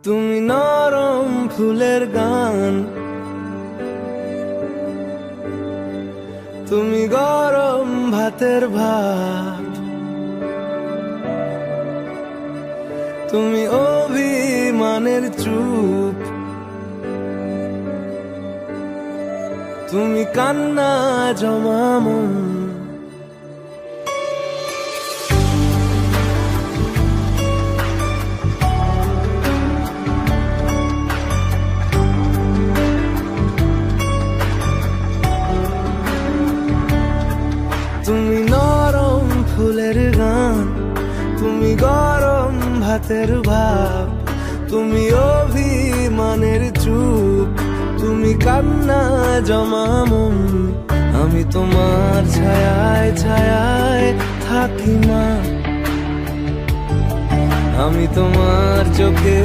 তুমি নরম ফুলের গান, তুমি গরম ভাতের ভাত, তুমি অভিমানের চুপ, তুমি কান্না জমা মন। তুমি নরম ফুলের গান, তুমি গরম ভাতের ভাব, তুমি অভিমানের চুপ, তুমি কান্না জমা মন। আমি তোমার ছায়ায় ছায়ায় থাকি মা, আমি তোমার চোখে